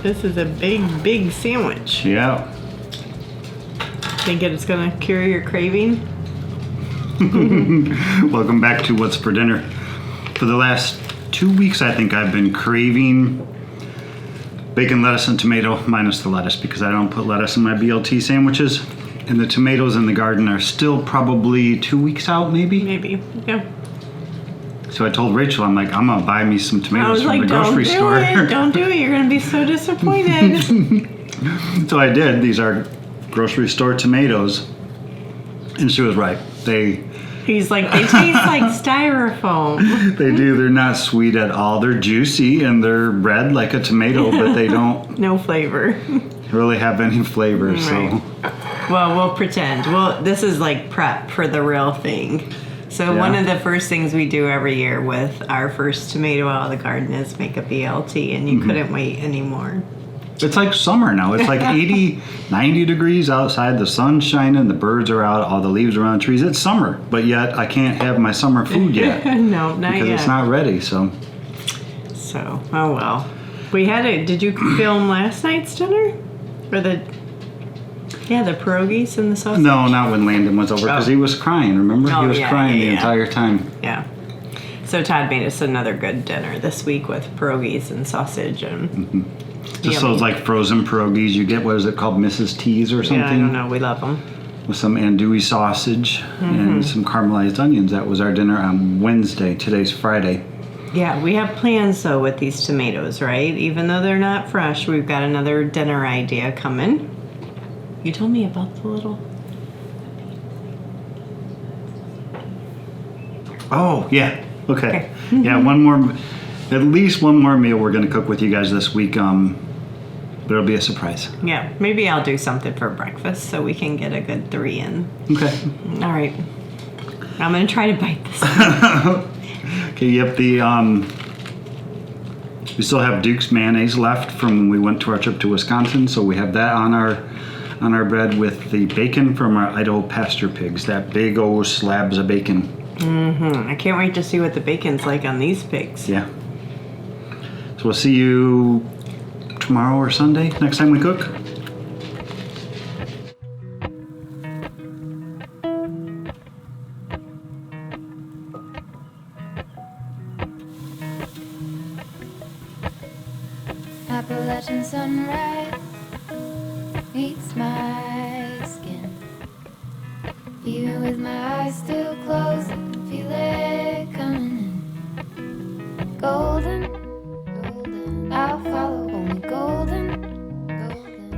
This is a big, big sandwich. Yeah. Think it's gonna cure your craving? Welcome back to What's for Dinner. For the last 2 weeks, I think I've been craving bacon, lettuce, and tomato, minus the lettuce because I don't put lettuce in my BLT sandwiches. And the tomatoes in the garden are still probably 2 weeks out, maybe? Maybe, yeah. So I told Rachel, I'm like, I'm gonna buy me some I tomatoes was from like, the grocery store. Don't do it. You're gonna be so disappointed. So I did. These are grocery store tomatoes. And she was right. He's like, they taste like styrofoam. They do. They're not sweet at all. They're juicy and they're red like a tomato, but they don't No flavor. really have any flavor. Right. So, Well, we'll pretend. Well, this is like prep for the real thing. So Yeah. one of the first things we do every year with our first tomato out of the garden is make a BLT, and you couldn't wait anymore. it's like summer now. It's like 80, 90 degrees outside. The sun's shining. The birds are out. All the leaves are on the trees. It's summer, but yet I can't have my summer food yet No, not because yet. it's not ready. So, So, oh well. Did you film last night's dinner? Or the pierogies and the sausage? no, not when Landon was over because he was crying. Remember? Oh, He was yeah, crying the yeah. entire time. Yeah. So Todd made us another good dinner this week with pierogies and sausage and Just yummy. those like frozen pierogies you get. What is it called? Mrs. T's or something? Yeah, I don't know. We love them. With some andouille sausage and some caramelized onions. That was our dinner on Wednesday. Today's Friday. Yeah, we have plans though with these tomatoes, right? Even though they're not fresh, we've got another dinner idea coming. You told me about the little... Oh, yeah. Okay. Okay. Yeah, at least one more meal we're going to cook with you guys this week. But it'll be a surprise. Yeah, maybe I'll do something for breakfast so we can get a good 3 in. Okay. All right. I'm going to try to bite this. Okay, yep, we still have Duke's mayonnaise left from when we went to our trip to Wisconsin, so we have that on our bread with the bacon from our Idaho pasture pigs, that big old slabs of bacon. I can't wait to see what the bacon's like on these pigs. Yeah. So we'll see you tomorrow or Sunday, next time we cook. Appalachian sunrise meets my skin. Even with my eyes still closed, I can feel it coming in. Golden, golden, I'll follow only golden, golden,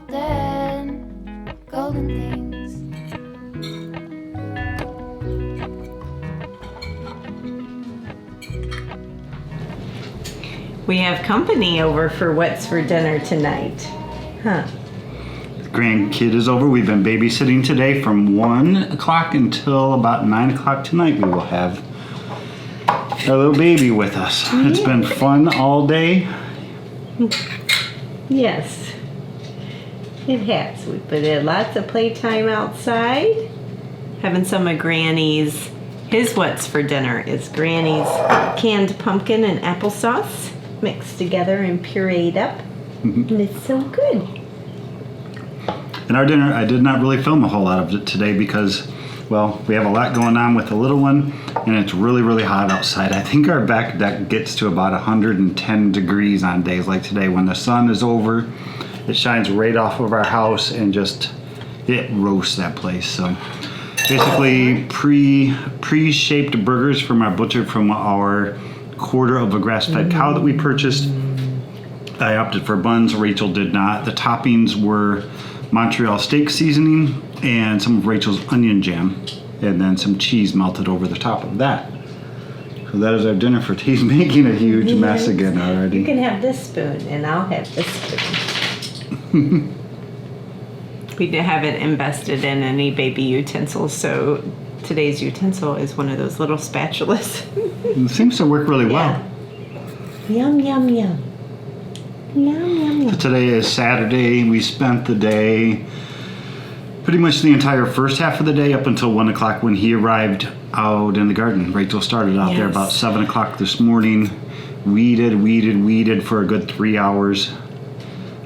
golden, golden things. We have company over for what's for dinner tonight. Huh. Grandkid is over. We've been babysitting today from 1 o'clock until about 9 o'clock tonight. We will have our little baby with us. It's been fun all day. Yes, it has. We put in lots of playtime outside. Having some of Granny's. His what's for dinner is Granny's canned pumpkin and applesauce mixed together and pureed up. And it's so good. And our dinner, I did not really film a whole lot of it today because, well, we have a lot going on with the little one and it's really, really hot outside. I think our back deck gets to about 110 degrees on days like today. When the sun is over, it shines right off of our house and just, it roasts that place. So basically pre-shaped burgers from our butcher from our quarter of a grass-fed cow that we purchased. I opted for buns. Rachel did not. The toppings were Montreal steak seasoning and some of Rachel's onion jam, and then some cheese melted over the top of that. So that is our dinner for today. He's making a huge mess again You already. can have this spoon and I'll have this spoon. We haven't invested in any baby utensils, so today's utensil is one of those little spatulas. It seems to work really well. Yum, yum, yum. Yum, yum, yum. Today is Saturday. We spent the day, pretty much the entire first half of the day up until 1 o'clock when he arrived out in the garden. Rachel started out there Yes. about 7 o'clock this morning. weeded for a good 3 hours.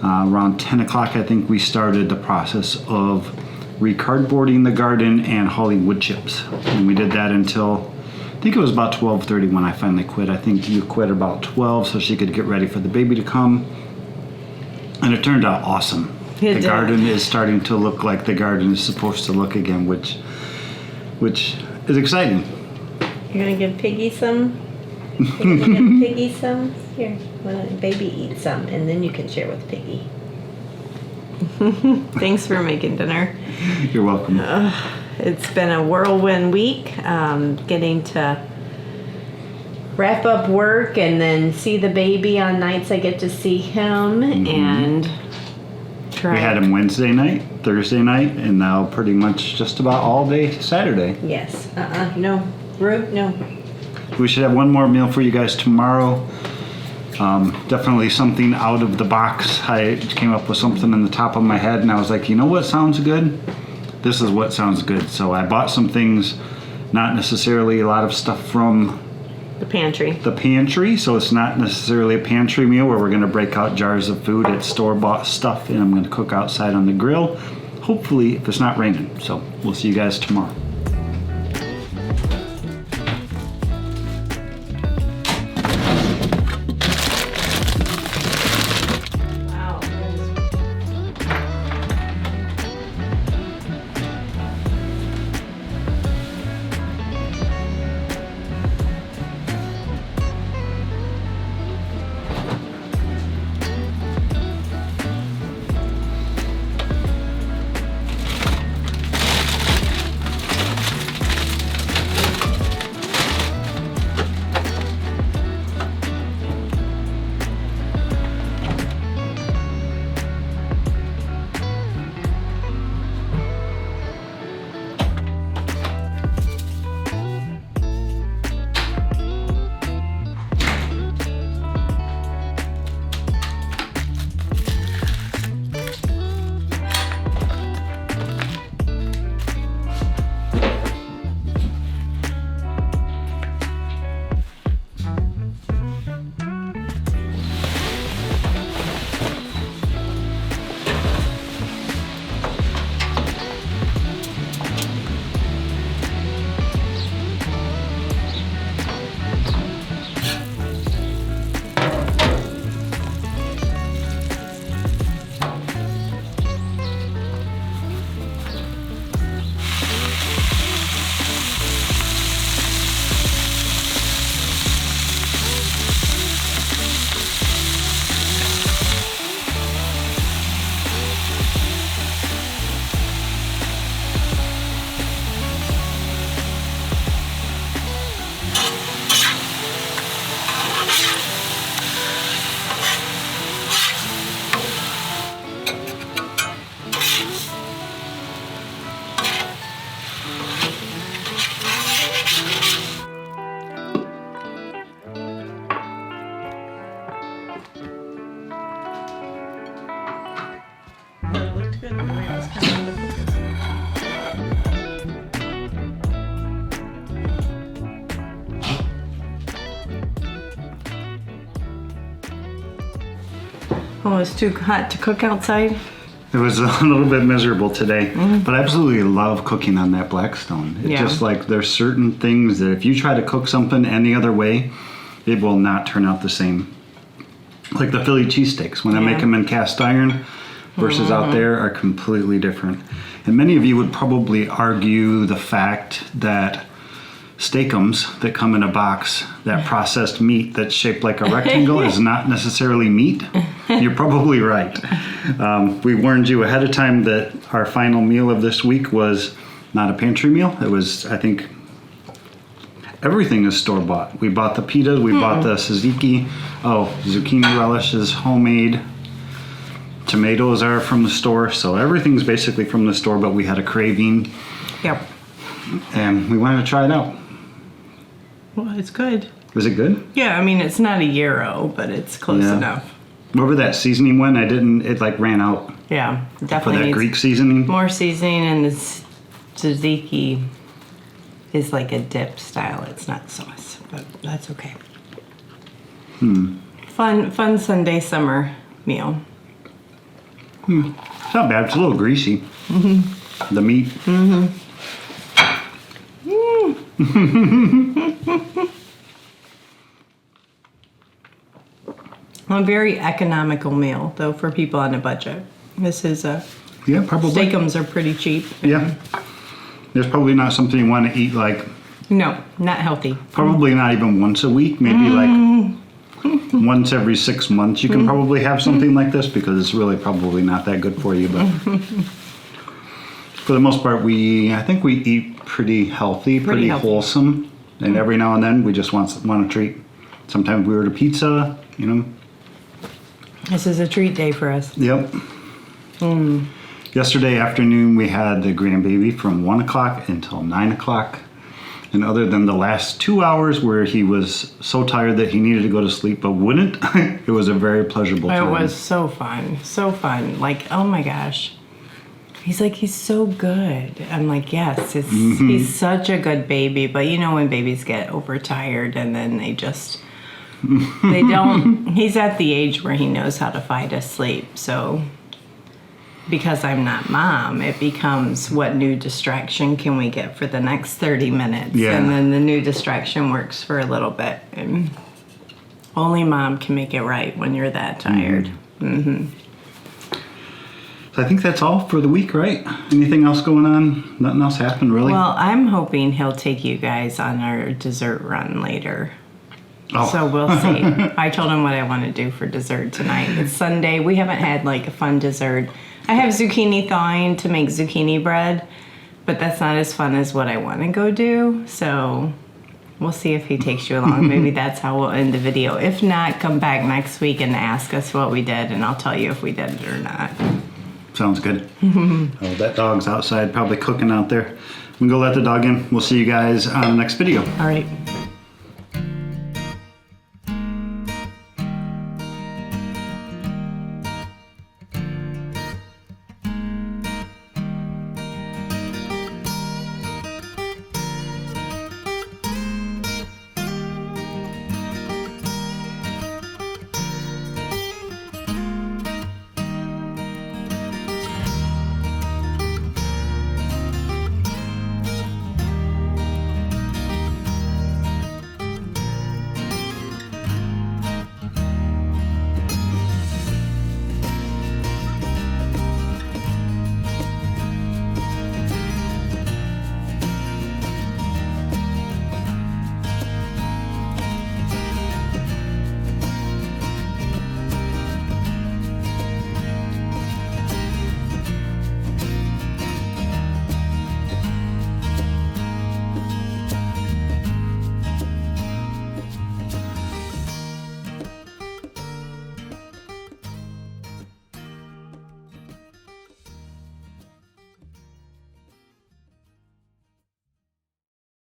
Around 10 o'clock, I think we started the process of recardboarding the garden and hauling wood chips. And we did that until, I think it was about 12:30 when I finally quit. I think you quit about 12 so she could get ready for the baby to come. And it turned out awesome. The garden is starting to look like the garden is supposed to look again, which is exciting. You're gonna give Piggy some? You're gonna give Piggy some? Here, let baby eat some, and then you can share with Piggy. Thanks for making dinner. You're welcome. It's been a whirlwind week, getting to wrap up work and then see the baby on nights I get to see him, and try. We had him Wednesday night, Thursday night, and now pretty much just about all day Saturday. Yes. No. Rube, no. We should have one more meal for you guys tomorrow. Definitely something out of the box. I came up with something in the top of my head, and I was like, you know what sounds good? This is what sounds good. So I bought some things, not necessarily a lot of stuff from The pantry. So it's not necessarily a pantry meal where we're going to break out jars of food. It's store-bought stuff, and I'm going to cook outside on the grill. Hopefully, if it's not raining. So we'll see you guys tomorrow. Oh, it's too hot to cook outside? It was a little bit miserable today, but I absolutely love cooking on that Blackstone. It's just like there's certain things that if you try to cook something any other way, it will not turn out the same. Like the Philly cheesesteaks, when I make them in cast iron versus out there, are completely different. And many of you would probably argue the fact that steakums that come in a box, that processed meat that's shaped like a rectangle is not necessarily meat. You're probably right. We warned you ahead of time that our final meal of this week was not a pantry meal. It was, I think, everything is store-bought. We bought the pita, we bought the tzatziki. Oh, zucchini relish is homemade. Tomatoes are from the store, so everything's basically from the store, but we had a craving. Yep. And we wanted to try it out. Well, it's good. Is it good? Yeah, I mean, it's not a gyro, but it's close enough. Whatever that seasoning one, it like ran out. Yeah, For definitely that needs Greek seasoning. more seasoning, and this tzatziki is like a dip style. It's not sauce, but that's okay. Fun Sunday summer meal. It's not bad. It's a little greasy. The meat. A very economical meal, though, for people on a budget. This is Yeah, probably. steakums are pretty cheap. Yeah. There's probably not something you want to eat like, No, not healthy. probably not even once a week, maybe like once every 6 months. You can probably have something like this because it's really probably not that good for you. But for the most part, I think we eat pretty healthy, pretty healthy. wholesome. And every now and then we just want a treat. Sometimes we order pizza, you know. This is a treat day for us. Yep. Yesterday afternoon we had the grandbaby from 1 o'clock until 9 o'clock. And other than the last 2 hours where he was so tired that he needed to go to sleep but wouldn't, it was a very pleasurable It time. was so fun. So fun. Like, oh my gosh. He's like, he's so good. I'm like, yes, he's such a good baby. But you know when babies get overtired and then they don't, he's at the age where he knows how to fight asleep. So because I'm not mom, it becomes what new distraction can we get for the next 30 minutes? Yeah. And then the new distraction works for a little bit. And only mom can make it right when you're that tired. So I think that's all for the week, right? Anything else going on? Nothing else happened really? Well, I'm hoping he'll take you guys on our dessert run later. Oh. So we'll see. I told him what I want to do for dessert tonight. It's Sunday. We haven't had like a fun dessert. I have zucchini thawing to make zucchini bread, but that's not as fun as what I want to go do. So we'll see if he takes you along. Maybe that's how we'll end the video. If not, come back next week and ask us what we did, and I'll tell you if we did it or not. Sounds good. Oh, that dog's outside probably cooking out there. We can go let the dog in. We'll see you guys on the next video. All right.